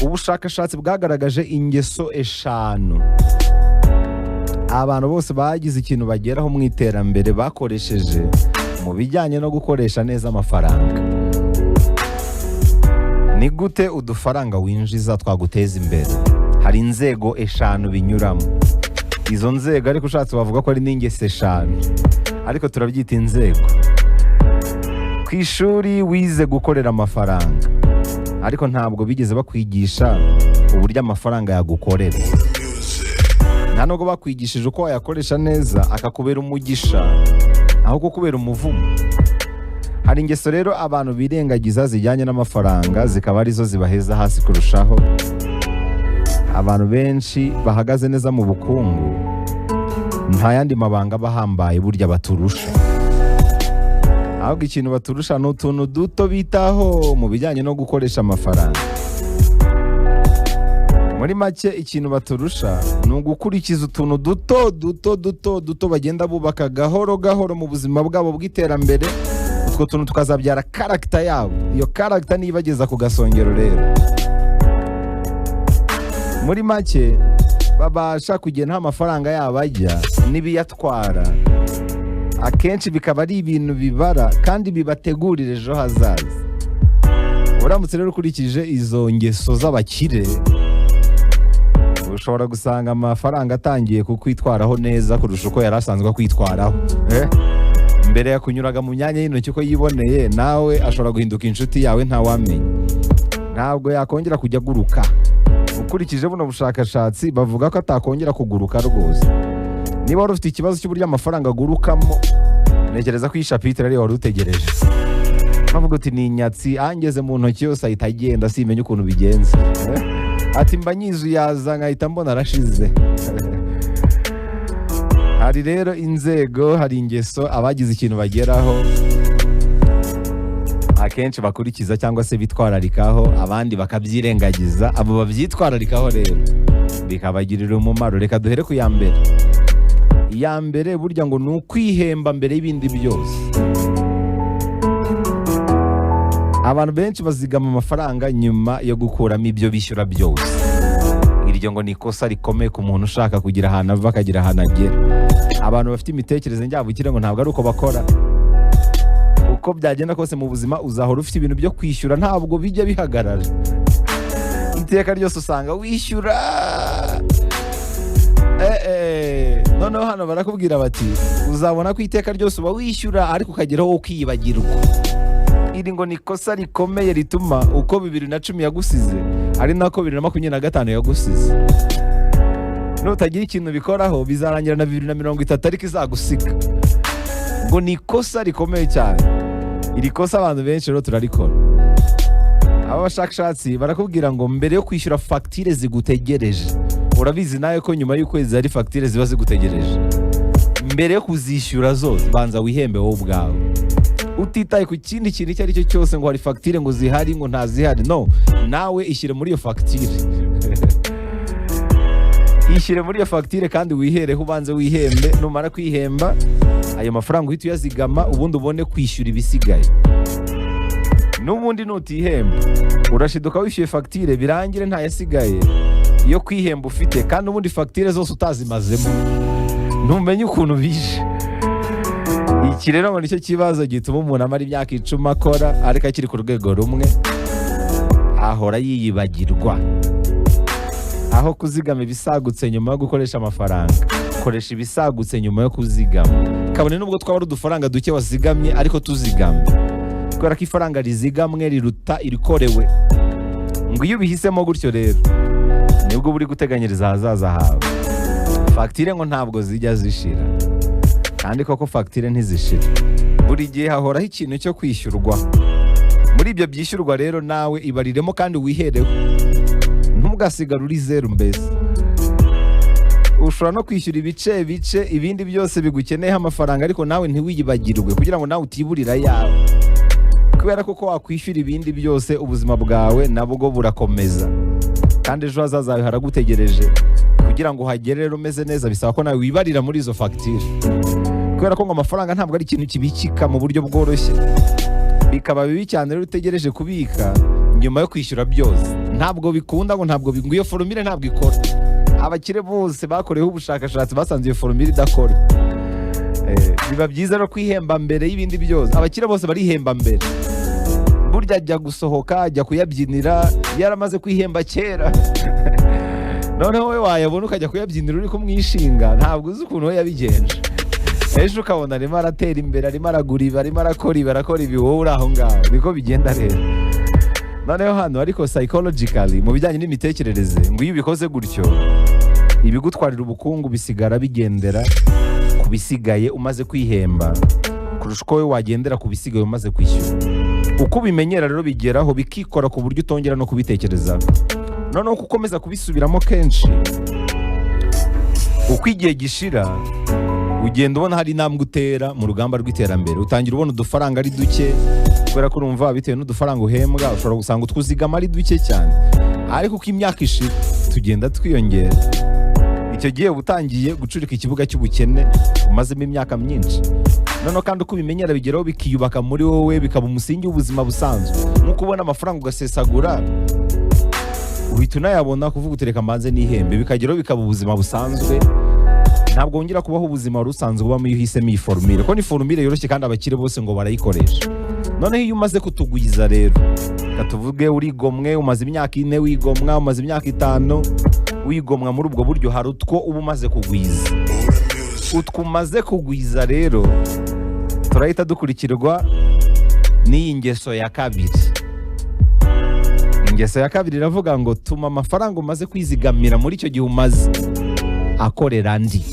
ubushakashatsi bwagaragaje ingeso eshanu abantu bose bagize ikintu bageraho mu iterambere bakoresheje mu bijyanye no gukoresha neza amafaranga. Ni gute udufaranga winjiza twaguteza imbere? Hari inzego eshanu binyuramo. Izo nzego ariko ushatse bavuga ko ari n'ingeso eshanu, ariko turabyita inzego. Ku ishuri wize gukorera amafaranga, ariko ntabwo bigeze bakwigisha uburyo amafaranga yagukorera. Nta nubwo bakwigishije uko wayakoresha neza akakubera umugisha aho kukubera umuvumo. Hari ingeso rero abantu birengagiza zijyanye n'amafaranga, zikaba arizo zibaheza hasi kurushaho. Abantu benshi bahagaze neza mu bukungu nta yandi mabanga bahambaye burya baturusha, ahubwo ikintu baturusha ni utuntu duto bitaho mu bijyanye no gukoresha amafaranga. Muri make ikintu baturusha ni ugukurikiza utuntu duto bagenda bubaka gahoro gahoro mu buzima bwabo bw'iterambere. Utwo tuntu tukazabyara karagita yabo, iyo karagita niyo ibageza ku gasongero rero. Muri make babasha kugena aho amafaranga yabo ajya n'ibiyatwara, akenshi bikaba ari ibintu bibara kandi bibategurira ejo hazaza. Uramutse rero ukurikije izo ngeso z'abakire, ushobora gusanga amafaranga atangiye kukwitwaraho neza kurusha uko yari asanzwe kwitwaraho. Mbere yakunyuraga mu myanya y'intoki uko yiboneye, nawe ashobora guhinduka inshuti yawe ntawamenya. Ntabwo yakongera kujya aguruka. Ukurikije buno bushakashatsi bavuga ko atakongera kuguruka rwose. Niba wari ufite ikibazo cy'uburyo amafaranga agurukamo, ntekereza ko iyi shapitire ariyo wari utegereje. Bavuga uti ni inyatsi, angeze mu ntoki yose ahita agenda simenya ukuntu bigenza. Ati mba nyizuyaza nkahita mbona arashize. Hari rero inzego, hari ingeso abagize ikintu bageraho akenshi bakurikiza cyangwa se bitwararikaho, abandi bakabyirengagiza. Abo babyitwararikaho rero bikabagirira umumaro. Reka duhere ku ya mbere. Iya mbere burya ngo ni ukwihemba mbere y'ibindi byose. Abantu benshi bazigama amafaranga nyuma yo gukuramo ibyo bishyura byose. Iryo ngo ni ikosa rikomeye ku muntu ushaka kugira ahantu ava akagira ahantu agera. Abantu bafite imitekerereze njyabukire ngo ntabwo ari uko bakora. Uko byagenda kose mu buzima uzahora ufite ibintu byo kwishyura, ntabwo bijya bihagarara. Iteka ryose usanga wishyura. Noneho hano barakubwira bati uzabona ko iteka ryose uba wishyura ariko ukageraho ukiyibagirwa. Iri ngo ni ikosa rikomeye rituma uko 2010 yagusize ari nako 2025 yagusize. Nutagira ikintu bikoraho bizarangira na 2030 ariko izagusiga. Ngo ni ikosa rikomeye cyane. Iri kosa abantu benshi rero turarikora. Aba bashakashatsi barakubwira ngo mbere yo kwishyura fagitire zigutegereje, urabizi nawe ko nyuma y'ukwezi hari fagitire ziba zigutegereje, mbere yo kuzishyura zose banza wihembe wowe ubwawe, utitaye ku kindi kintu icyo ari cyo cyose ngo hari fagitire ngo zihari ngo ntazihari. No, nawe ishyire muri iyo fagitire. Ishyire muri iyo fagitire kandi wihereho, ubanze wihembe. Numara kwihemba ayo mafaranga uhita uyazigama, ubundi ubone kwishyura ibisigaye. N'ubundi nutihemba urashiduka wishyuye fagitire birangire ntayasigaye iyo kwihemba ufite, kandi ubundi fagitire zose utazimazemo ntumenye ukuntu bije. Iki rero ngo nicyo kibazo gituma umuntu amara imyaka 10 akora ariko akiri ku rwego rumwe, ahora yiyibagirwa. Aho kuzigama ibisagutse nyuma yo gukoresha amafaranga, koresha ibisagutse nyuma yo kuzigama. Kabone nubwo twaba udufaranga duke wazigamye ariko tuzigamye, kubera ko ifaranga rizigamwe riruta irikorewe. Ngo iyo ubihisemo gutyo rero nibwo buri guteganyiriza ahazaza hawe. Fagitire ngo ntabwo zijya zishira, kandi koko fagitire ntizishira. Buri gihe hahoraho ikintu cyo kwishyurwa. Muri ibyo byishyurwa rero nawe ibariremo kandi wihereho, ntugasigare uri zeru. Mbese ushobora no kwishyura ibice ibindi byose bigukeneyeho amafaranga, ariko nawe ntiwiyibagirwe kugira ngo nawe utiburira yawe, kubera ko wakwishyura ibindi byose ubuzima bwawe nabwo burakomeza, kandi ejo hazaza hawe haragutegereje. Kugira ngo uhagere rero umeze neza bisaba ko nawe wibarira muri izo fagitire, kubera ko ngo amafaranga ntabwo ari ikintu kibikika mu buryo bworoshye. Bikaba bibi cyane rero utegereje kubika nyuma yo kwishyura byose. ntabwo bikunda ngo ngo iyo formule ntabwo ikora. Abakire bose bakoreweho ubushakashatsi basanze iyo formule idakora. Biba byiza no kwihemba mbere y'ibindi byose. Abakire bose barihemba mbere, burya ajya gusohoka ajya kuyabyinira yaramaze kwihemba kera. Noneho we wayabona ukajya kuyabyinira uri kumwishinga, ntabwo uzi ukuntu we yabigenje. Ejo ukabona arimo aratera imbere, arimo aragura ibi, arimo arakora ibi, wowe uri aho ngaho. Niko bigenda rero. Noneho hano ariko psychologically mu bijyanye n'imitekerereze, ngo iyo ubikoze gutyo ibigutwarira ubukungu bisigara bigendera ku bisigaye umaze kwihemba kurusha uko we wagendera ku bisigaye umaze kwishyura. Uko ubimenyera rero bigeraho bikikora ku buryo utongera no kubitekerezaho. Noneho uko ukomeza kubisubiramo kenshi, uko igihe gishira ugenda ubona hari intambwe utera mu rugamba rw'iterambere. Utangira ubona udufaranga ari duke kubera ko urumva bitewe n'udufaranga uhembwa ushobora gusanga utwuzigama ari duke cyane, ariko uko imyaka ishira tugenda twiyongera. Icyo gihe uba utangiye gucurika ikibuga cy'ubukene umazemo imyaka myinshi. Noneho kandi uko ubimenyera bigeraho bikiyubaka muri wowe, bikaba umusingi w'ubuzima busanzwe. Nk'uko ubona amafaranga ugasesagura, uhita unayabona kuvuga utereka mbanze n'ihembe, bikageraho bikaba ubuzima busanzwe. Ntabwo wongera kubaho ubuzima wari usanzwe ubamo iyo uhisemo iyi formule, ko ni formule yoroshye kandi abakire bose ngo barayikoresha. Noneho iyo umaze kutugwiza rero, katuvuge urigomwe, umaze imyaka 4 wigomwa, umaze imyaka 5 wigomwa, muri ubwo buryo hari utwo uba umaze kugwiza. Utwo umaze kugwiza rero turahita dukurikirwa n'iyi ngeso ya kabiri. Ingeso ya kabiri iravuga ngo tuma amafaranga umaze kwizigamira muri icyo gihe umaze akorera andi.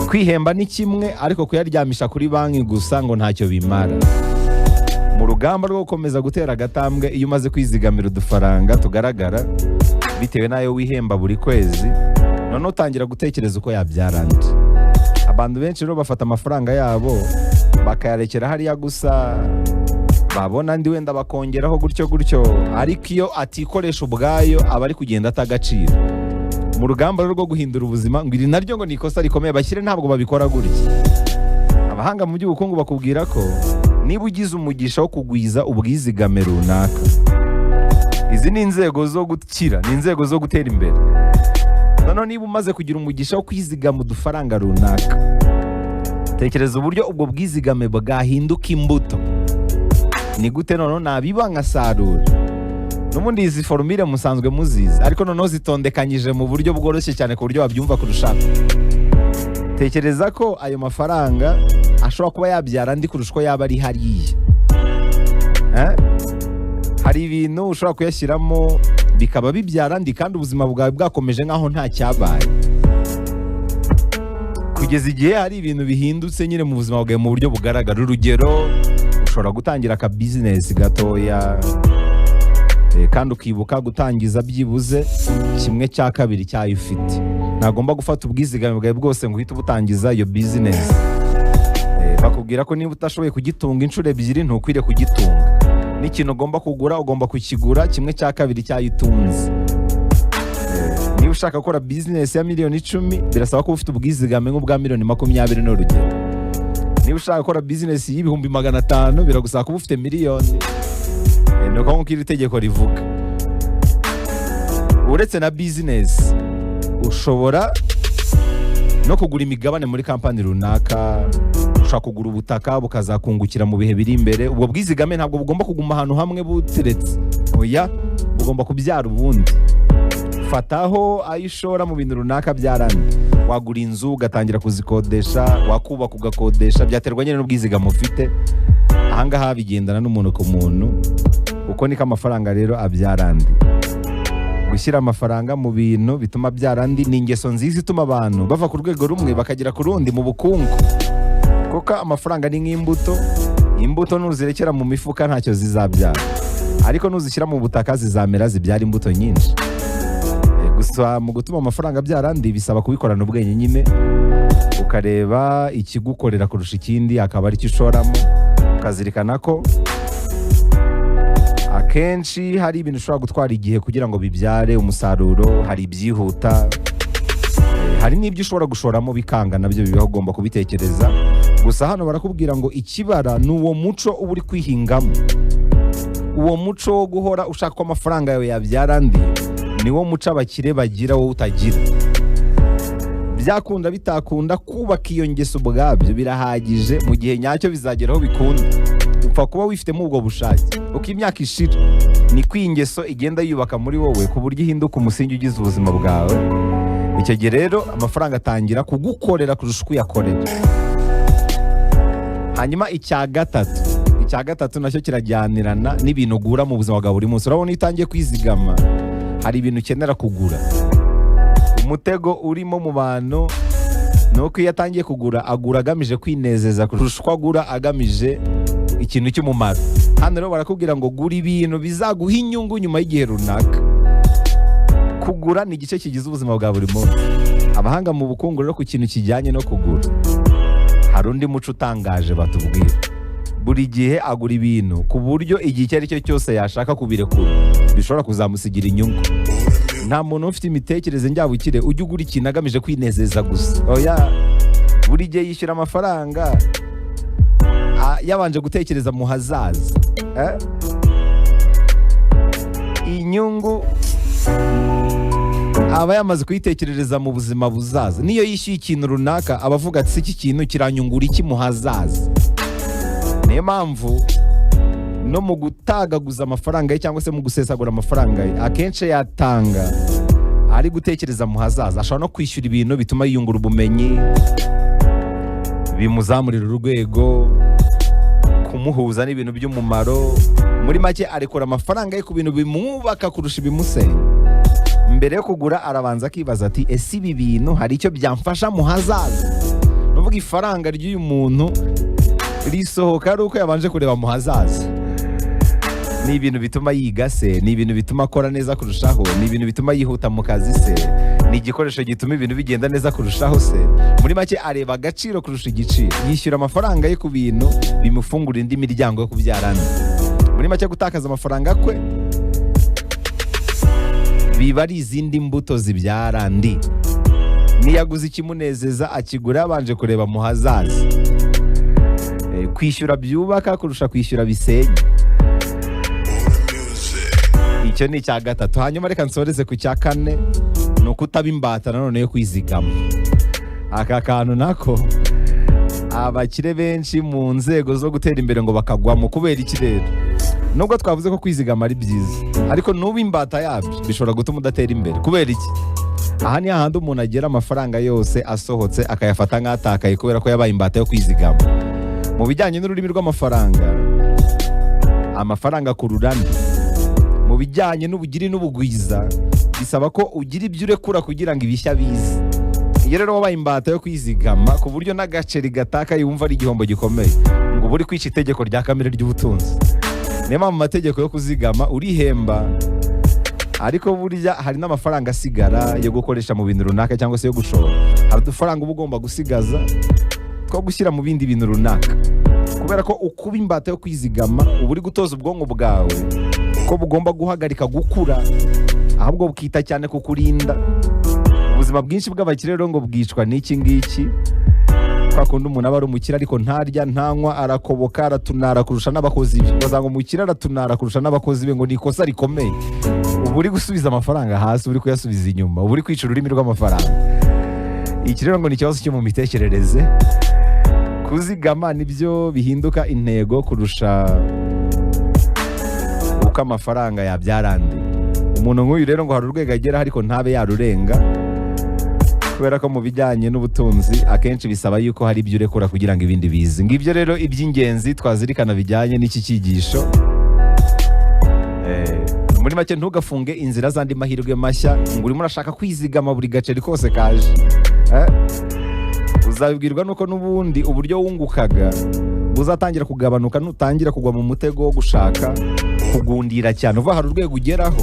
Kwihemba ni kimwe, ariko kuyaryamisha kuri banki gusa ngo ntacyo bimara. Mu rugamba rwo gukomeza gutera agatambwe, iyo umaze kwizigamira udufaranga tugaragara bitewe n'ayo wihemba buri kwezi, noneho utangira gutekereza uko yabyara andi. Abantu benshi rero bafata amafaranga yabo bakayarekera hariya gusa, babona andi wenda bakongeraho gutyo, ariko iyo atikoresha ubwayo aba ari kugenda atagaciro. Mu rugamba rwo guhindura ubuzima, ngo iri naryo ngo ni ikosa rikomeye. Abakire ntabwo babikora gutya. Abahanga mu by'ubukungu bakubwira ko niba ugize umugisha wo kugwiza ubwizigame runaka, izi ni inzego zo gukira, ni inzego zo gutera imbere. Noneho niba umaze kugira umugisha wo kwizigama udufaranga runaka, tekereza uburyo ubwo bwizigame bwahinduka imbuto. Ni gute noneho nabiba nkasarura? N'ubundi izi formule musanzwe muzizi, ariko noneho zitondekanyije mu buryo bworoshye cyane ku buryo wabyumva kurushaho. Tekereza ko ayo mafaranga ashobora kuba yabyara andi kurusha uko yaba ari hariya. Hari ibintu ushobora kuyashyiramo bikaba bibyara andi kandi ubuzima bwawe bwakomeje nk'aho nta cyabaye, kugeza igihe hari ibintu bihindutse nyine mu buzima bwawe mu buryo bugaragara. Urugero, ushobora gutangira aka business gatoya, kandi ukibuka gutangiza byibuze 1/2 cyayo ufite. Ntagomba gufata ubwizigame bwawe bwose ngo uhite ubutangiza iyo business. Bakubwira ko niba utashoboye kugitunga inshuro 2 ntukwiriye kugitunga. N'ikintu ugomba kugura ugomba kukigura 1/2 cyayo utunze. Niba ushaka gukora business ya miliyoni 10, birasaba ko ufite ubwizigame nk'ubwa miliyoni 20 n'urugero. Niba ushaka gukora business y'ibihumbi 500, biragusaba kuba ufite miliyoni. Nuko nk'uko iri tegeko rivuga. Uretse na business, ushobora no kugura imigabane muri kampani runaka, ushaka kugura ubutaka bukazakungukira mu bihe biri imbere. Ubwo bwizigame ntabwo bugomba kuguma ahantu hamwe buteretse, oya, bugomba kubyara ubundi. Fataho ayishora mu bintu runaka byarandi. Wagura inzu ugatangira kuzikodesha, wakubaka ugakodesha, byaterwa nyine n'ubwizigame ufite. Ahangaha bigendana n'umuntu ku muntu, uko niko amafaranga rero abyara andi. Gushyira amafaranga mu bintu bituma abyara andi ni ingeso nziza ituma abantu bava ku rwego rumwe bakagera ku rundi mu bukungu, kuko amafaranga ni nk'imbuto. Imbuto nuzirekera mu mifuka ntacyo zizabyara, ariko nuzishyira mu butaka zizamera zibyara imbuto nyinshi. Gusa mu gutuma amafaranga abyara andi bisaba kubikorana ubwenge nyine, ukareba ikigukorera kurusha ikindi akaba ari cyo ushoramo, ukazirikana ko akenshi hari ibintu ushobora gutwara igihe kugira ngo bibyare umusaruro. Hari ibyihuta, hari n'ibyo ushobora gushoramo bikanga, nabyo bibaho, ugomba kubitekereza. Gusa hano barakubwira ngo ikibara ni uwo muco uba uri kwihingamo. uwo muco wo guhora ushaka ko amafaranga yawe yabyara andi niwo muco abakire bagira wowe utagira. Byakunda bitakunda kubaka iyo ngeso ubwabyo birahagije, mu gihe nyacyo bizageraho bikunda. Upfa kuba wifitemo ubwo bushake, uko imyaka ishira niko iyi ngeso igenda yubaka muri wowe ku buryo ihinduka umusingi ugize ubuzima bwawe. Icyo gihe rero amafaranga atangira kugukorera kurusha uko uyakorera. Hanyuma icya gatatu nacyo kirajyanirana n'ibintu ugura mu buzima bwa buri munsi. Urabona iyo utangiye kwizigama hari ibintu ukenera kugura. Umutego urimo mu bantu ni uko iyo atangiye kugura agura agamije kwinezeza kurusha uko agura agamije ikintu cy'umumaro. Hano rero barakubwira ngo gura ibintu bizaguha inyungu nyuma y'igihe runaka. Kugura ni igice kigize ubuzima bwa buri munsi. Abahanga mu bukungu rero ku kintu kijyanye no kugura hari undi muco utangaje batubwira. Buri gihe agura ibintu ku buryo igihe icyo ari cyo cyose yashaka kubirekura bishobora kuzamusigira inyungu. Nta muntu ufite imitekerereze njyabukire ujya ugura ikintu agamije kwinezeza gusa. Oya, buri gihe yishyura amafaranga yabanje gutekereza mu hazaza. Inyungu aba yamaze kuyitekerereza mu buzima buzaza. Niyo yishyuye ikintu runaka aba avuga ati iki kintu kiranyungura iki mu hazaza. Niyo mpamvu no mu gutagaguza amafaranga ye cyangwa se mu gusesagura amafaranga ye akenshi yatanga ari gutekereza mu hazaza. Ashobora no kwishyura ibintu bituma yiyungura ubumenyi, bimuzamurira urwego, kumuhuza n'ibintu by'umumaro. Muri make arekura amafaranga ye ku bintu bimwubaka kurusha ibimusenya. Mbere yo kugura arabanza akibaza ati ese ibi bintu hari icyo byamfasha mu hazaza? Nuvuga ifaranga ry'uyu muntu risohoka ari uko yabanje kureba mu hazaza. Ni ibintu bituma yiga se? Ni ibintu bituma akora neza kurushaho? Ni ibintu bituma yihuta mu kazi se? Ni igikoresho gituma ibintu bigenda neza kurushaho se? Muri make areba agaciro kurusha igiciro. Yishyura amafaranga ye ku bintu bimufungura indi miryango yo kubyarana. Muri make gutakaza amafaranga kwe biba ari izindi mbuto zibyara andi. Niyaguze ikimunezeza akigura yabanje kureba mu hazaza. Kwishyura byubaka kurusha kwishyura bisenya. Icyo ni icya gatatu. Hanyuma reka nsoreze ku cya kane, ni ukutaba imbata nanone yo kwizigama. Aka kantu nako abakire benshi mu nzego zo gutera imbere ngo bakagwamo. Kubera iki rero? Nubwo twavuze ko kwizigama ari byiza, ariko nuba imbata yabyo bishobora gutuma udatera imbere. Kubera iki? Aha ni hahandi umuntu agera amafaranga yose asohotse akayafata nk'atakaye kubera ko yabaye imbata yo kwizigama. Mu bijyanye n'ururimi rw'amafaranga, amafaranga akurura andi. Mu bijyanye n'ubugiri n'ubugwiza bisaba ko ugira ibyo urekura kugira ngo ibishya bize. Iyo rero wabaye imbata yo kwizigama ku buryo n'agaceri gataka yumva ari igihombo gikomeye, ngo uba uri kwica itegeko rya kamere ry'ubutunzi. Niyo mpamvu mu mategeko yo kuzigama urihemba, ariko burya hari n'amafaranga asigara yo gukoresha mu bintu runaka cyangwa se yo gushora. Hari udufaranga uba ugomba gusigaza two gushyira mu bindi bintu runaka. Kubera ko ukuba imbata yo kwizigama uba uri gutoza ubwonko bwawe ko bugomba guhagarika gukura, ahubwo bukita cyane ku kurinda. Ubuzima bwinshi bw'abakire rero ngo bwicwa n'iki ngiki. Kwa kundi umuntu aba ari umukire ariko ntarya ntanywa, arakoboka, aratunara kurusha n'abakozi be. Bazanga umukire aratunara kurusha n'abakozi be ngo ni ikosa rikomeye. Uba uri gusubiza amafaranga hasi, uri kuyasubiza inyuma, uba uri kwica ururimi rw'amafaranga. Iki rero ngo ni ikibazo cyo mu mitekerereze. Kuzigama nibyo bihinduka intego kurusha uko amafaranga yabyara andi. Umuntu nk'uyu rero ngo hari urwego agera ariko ntabe yarurenga, kubera ko mu bijyanye n'ubutunzi akenshi bisaba yuko hari ibyo urekura kugira ngo ibindi bize. Ngibyo rero iby'ingenzi twazirikana bijyanye n'iki cyigisho. Muri make ntugafunge inzira z'andi mahirwe mashya ngo urimo urashaka kwizigama buri gaceri kose kaje. Uzabibwirwa nuko n'ubundi uburyo wungukaga buzatangira kugabanuka nutangira kugwa mu mutego wo gushaka kugundira cyane. Uva hari urwego ugeraho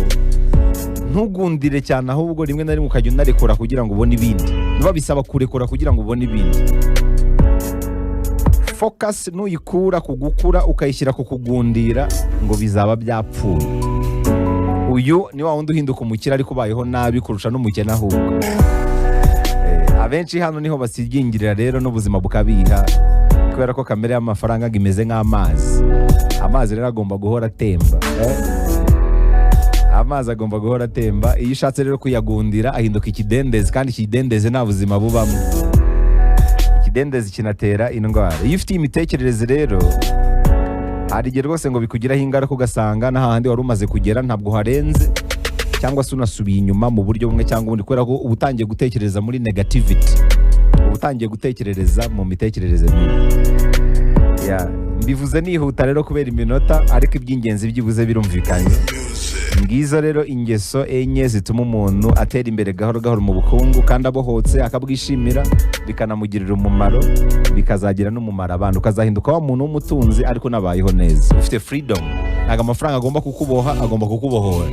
ntugundire cyane, ahubwo rimwe na rimwe ukajya unarekura kugira ngo ubone ibindi. Niba bisaba kurekura kugira ngo ubone ibindi. Focus nuyikura ku gukura ukayishyira ku kugundira ngo bizaba byapfuye. Uyu ni wa wundi uhinduka umukire ariko ubayeho nabi kurusha n'umukene ahubwo. Abenshi hano niho basigingirira rero n'ubuzima bukabiha, kubera ko kamere y'amafaranga imeze nk'amazi. Amazi rero agomba guhora atemba. Amazi agomba guhora atemba. Iyo ushatse rero kuyagundira ahinduka ikidendezi, kandi ikidendezi nta buzima bubamo. Ikidendezi kinatera indwara. Iyo ufite imitekerereze rero, hari igihe rwose ngo bikugiraho ingaruka ugasanga n'ahandi wari umaze kugera ntabwo harenze, cyangwa se unasubiye inyuma mu buryo bumwe cyangwa ubundi, kubera ko uba utangiye gutekereza muri negativity, uba utangiye gutekerereza mu mitekerereze mibi. Mbivuze nihuta rero kubera iminota, ariko iby'ingenzi byibuze birumvikanye. Ngizo rero ingeso enye zituma umuntu atera imbere gahoro gahoro mu bukungu, kandi abohotse akabwishimira, bikanamugirira umumaro, bikazagira n'umumaro abantu, ukazahinduka wa muntu w'umutunzi ariko nabayeho neza, ufite freedom. Ntabwo amafaranga agomba kukuboha, agomba kukubohora.